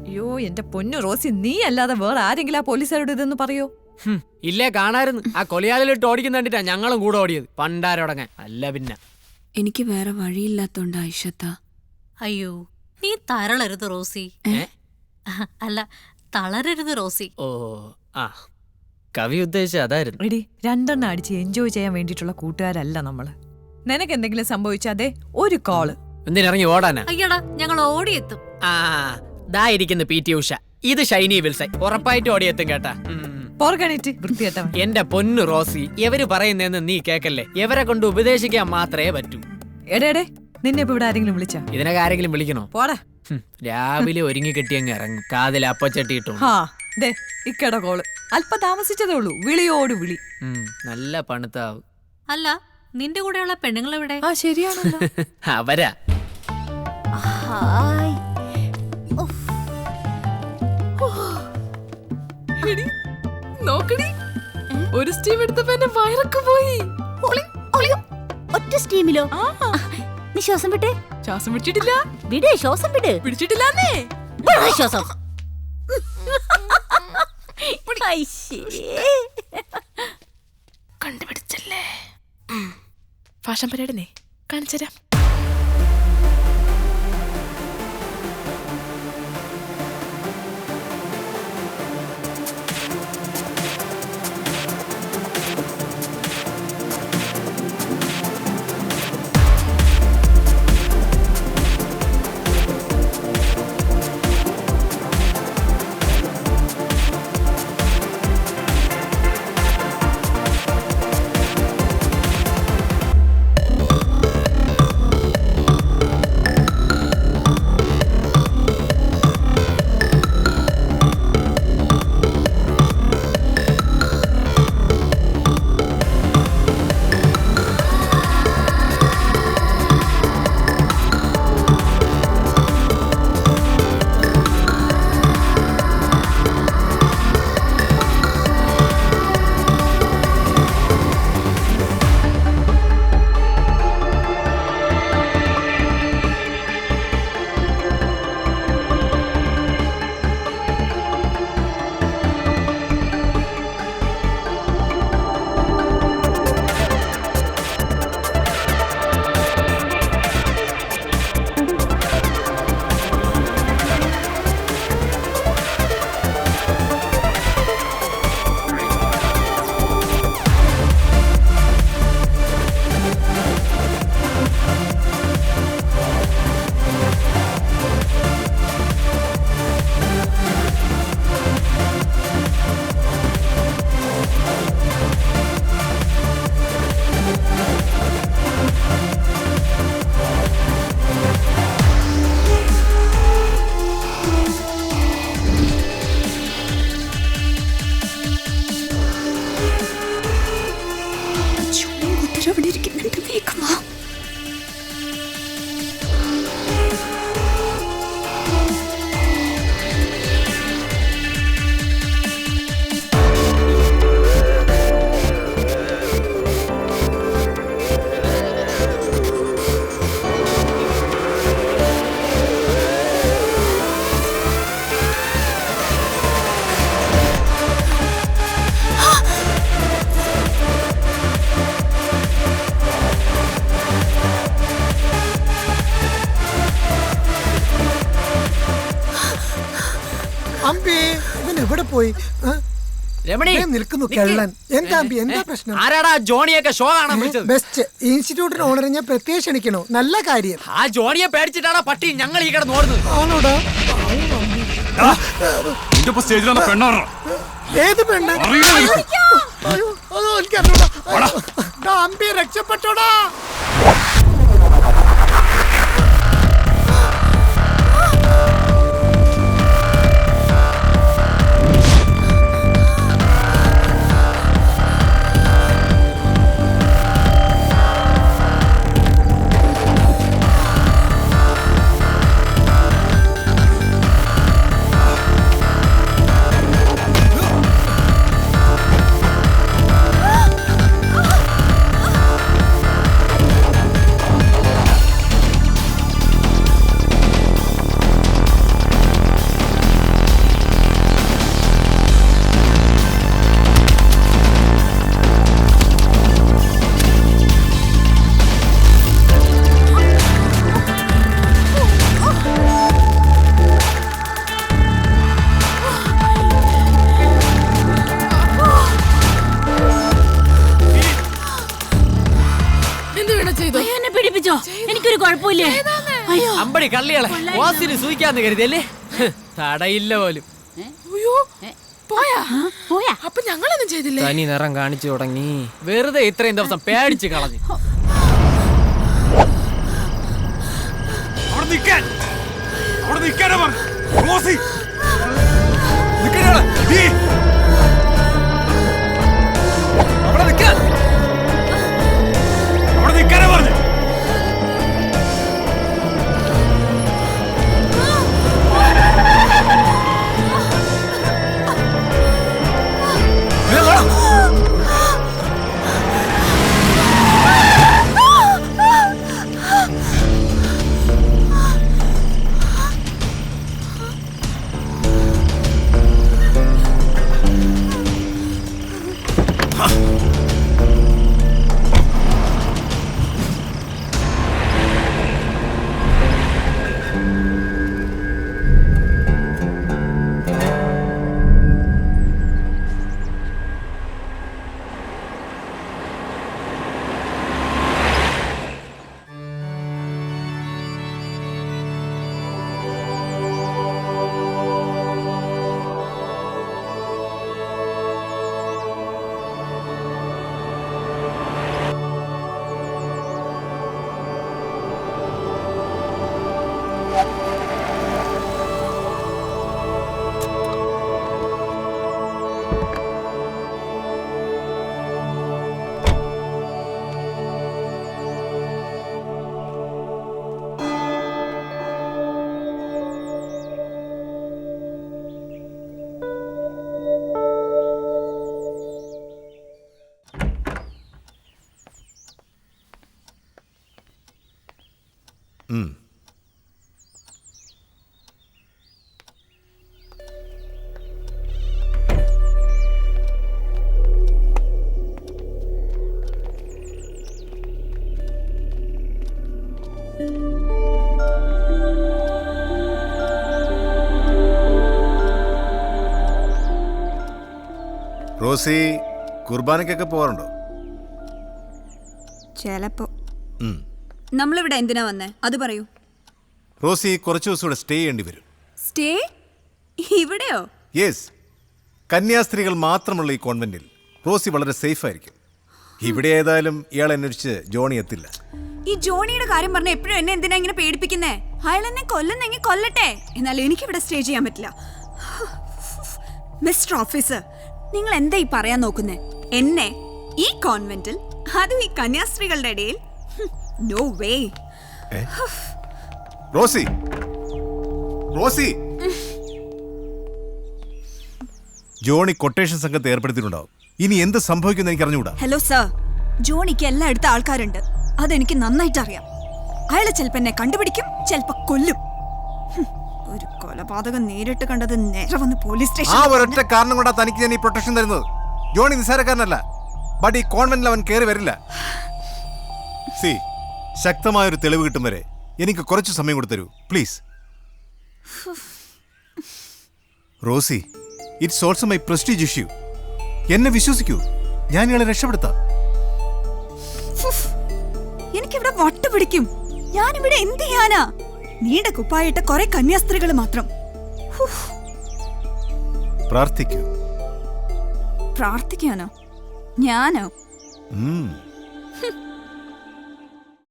അയ്യോ എന്റെ പൊന്നു റോസി, നീ അല്ലാതെ വേറെ ആരെങ്കിലും ആ പോലീസുകാരോട് ഇതെന്ന് പറയോ? ഇല്ലേ, കാണായിരുന്നു. ആ കൊലയാളിലിട്ട് ഓടിക്കുന്ന കണ്ടിട്ടാ ഞങ്ങളും കൂടെ ഓടിയത്. പണ്ടാരോടങ്ങാൻ അല്ല. പിന്നെ എനിക്ക് വേറെ വഴിയില്ലാത്തോണ്ടാ ഐഷത്ത. അയ്യോ, നീ തരളരുത് റോസി. അല്ല, തളരരുത് റോസി. ഓ ആ കവി ഉദ്ദേശിച്ച അതായിരുന്നു. എടി, രണ്ടെണ്ണം അടിച്ച് എൻജോയ് ചെയ്യാൻ വേണ്ടിയിട്ടുള്ള കൂട്ടുകാരല്ല നമ്മള്. നിനക്ക് എന്തെങ്കിലും സംഭവിച്ചാതെ ഒരു കോള്. എന്തിനിറങ്ങി ഓടാനാ? അയ്യടാ, ഞങ്ങൾ ഓടിയെത്തും. ആ ദാ ഇരിക്കുന്നു PT ഉഷ. ഇത് ഷൈനി വിൽസൺ. ഉറപ്പായിട്ട് ഓടിയെത്തും കേട്ടാ. പോർഗണിറ്റ് വൃത്തിയേട്ടവൻ. എന്റെ പൊന്നു റോസി, ഇവര് പറയുന്നതെന്ന് നീ കേക്കല്ലേ. ഇവരെ കൊണ്ട് ഉപദേശിക്കാൻ മാത്രമേ പറ്റൂ. എടേ, നിന്നെ ഇപ്പൊ ഇവിടെ ആരെങ്കിലും വിളിച്ചാ? ഇതിനൊക്കെ ആരെങ്കിലും വിളിക്കണോ? പോടാ. രാവിലെ ഒരുങ്ങി കെട്ടിയങ്ങ് ഇറങ്ങും. കാതിൽ അപ്പച്ചട്ടിയിട്ടു. ദേ ഇക്കടെ കോള്. അല്പം താമസിച്ചതേ ഉള്ളൂ. വിളിയോട് വിളി. നല്ല പണിത്താവ്. അല്ല, നിന്റെ കൂടെയുള്ള പെണ്ണുങ്ങളെവിടെ? ആ ശരിയാണല്ലോ. അവരാ. നോക്കടി, ഒരു സ്റ്റീം എടുത്തപ്പോ എന്റെ വയറൊക്കെ പോയി. ഒറ്റ സ്റ്റീമിലോ? നീ ശ്വാസം വിട്ടേ. ശ്വാസം പിടിച്ചിട്ടില്ല. വിട്, ശ്വാസം വിട്. പിടിച്ചിട്ടില്ലാന്നേ. ശ്വാസം. കണ്ടുപിടിച്ചല്ലേ. ഫാഷൻ പരേഡിനെ കാണിച്ചരാം. എവിടെ പോയി? രമണി നിൽക്കുന്നു കള്ളൻ. എന്താ എന്താ പ്രശ്നം? ആരാടാ ജോണിയൊക്കെ ഷോ കാണാൻ വിളിച്ചത്? ബെസ്റ്റ് ഇൻസ്റ്റിറ്റ്യൂട്ടിന് ഓണറെ ഞാൻ പ്രത്യേകം ക്ഷണിക്കണോ? നല്ല കാര്യം. ആ ജോണിയെ പേടിച്ചിട്ടാണ് പട്ടി ഞങ്ങൾ ഈ കിടന്ന് ഓടുന്നത്. ആണോടാ? ഏത് പെണ്ണ്? രക്ഷപ്പെട്ടോടാ. അമ്പടി കള്ളികളെ ഓസിന് സൂയിക്കാന്ന് കരുതിയല്ലേ തടയില്ല പോലും. പോയാ അപ്പൊ ഞങ്ങളൊന്നും ചെയ്തില്ലേ? തനി നിറം കാണിച്ചു തുടങ്ങി. വെറുതെ ഇത്രയും ദിവസം പേടിച്ച് കളഞ്ഞു. റോസി കുർബാനയ്ക്കൊക്കെ പോകാറുണ്ടോ? ചിലപ്പോ. നമ്മളിവിടെ എന്തിനാ വന്നേ അത് പറയൂ. റോസി കുറച്ച് ദിവസം ഇവിടെ സ്റ്റേ ചെയ്യേണ്ടി വരും. സ്റ്റേ ഇവിടെയോ? യെസ്, കന്യാസ്ത്രീകൾ മാത്രമുള്ള ഈ കോൺവെന്റിൽ റോസി വളരെ സേഫ് ആയിരിക്കും. ഇവിടെ ഏതായാലും ഇയാൾ അന്വേഷിച്ച് ജോണി എത്തില്ല. ഈ ജോണിയുടെ കാര്യം പറഞ്ഞ എപ്പോഴും എന്നെ എന്തിനാ ഇങ്ങനെ പേടിപ്പിക്കുന്നേ? അയാൾ എന്നെ കൊല്ലുന്നെങ്കിൽ കൊല്ലട്ടെ, എന്നാൽ എനിക്ക് ഇവിടെ സ്റ്റേ ചെയ്യാൻ പറ്റില്ല. മിസ്റ്റർ ഓഫീസർ, നിങ്ങൾ എന്താ ഈ പറയാൻ നോക്കുന്നേ? എന്നെ ഈ കോൺവെന്റിൽ, അതും ഈ കന്യാസ്ത്രീകളുടെ ഇടയിൽ? No way. Rosie, Rosie, Johnny quotation സംഘത്തെ ഏർപ്പെടുത്തിയിട്ടുണ്ടാവും. ഇനി എന്ത് സംഭവിക്കുമെന്ന് എനിക്ക് അറിഞ്ഞുകൂടാ. ഹലോ സർ, ജോണിക്ക് എല്ലായിടത്തും ആൾക്കാരുണ്ട്, അതെനിക്ക് നന്നായിട്ട് അറിയാം. അയാളെ ചിലപ്പോ എന്നെ കണ്ടുപിടിക്കും, ചിലപ്പോ കൊല്ലും. ഒരു കൊലപാതകം നേരിട്ട് കണ്ടത് നേരെ വന്ന് പോലീസ് ആ സ്റ്റേഷൻ. ഒരൊറ്റ കാരണം കൊണ്ടാ തനിക്ക് ഞാൻ ഈ പ്രൊട്ടക്ഷൻ തരുന്നത്. ജോണി നിസ്സാരക്കാരനല്ല, ബട്ട് ഈ കോൺവെന്റിൽ അവൻ കയറി വരില്ല. സി, ശക്തമായൊരു തെളിവ് കിട്ടും വരെ എനിക്ക് കുറച്ച് സമയം കൂടി തരൂ please. Rosie, it's also my prestige issue. എന്നെ വിശ്വസിക്കൂ, ഞാൻ ഇയാളെ രക്ഷപ്പെടുത്താം. എനിക്കിവിടെ വട്ടുപിടിക്കും. ഞാനിവിടെ എന്ത് ചെയ്യാനാ? നീണ്ട കുപ്പായിട്ട് കുറെ കന്യാസ്ത്രീകൾ മാത്രം. പ്രാർത്ഥിക്കൂ. പ്രാർത്ഥിക്കാനോ? ഞാനോ?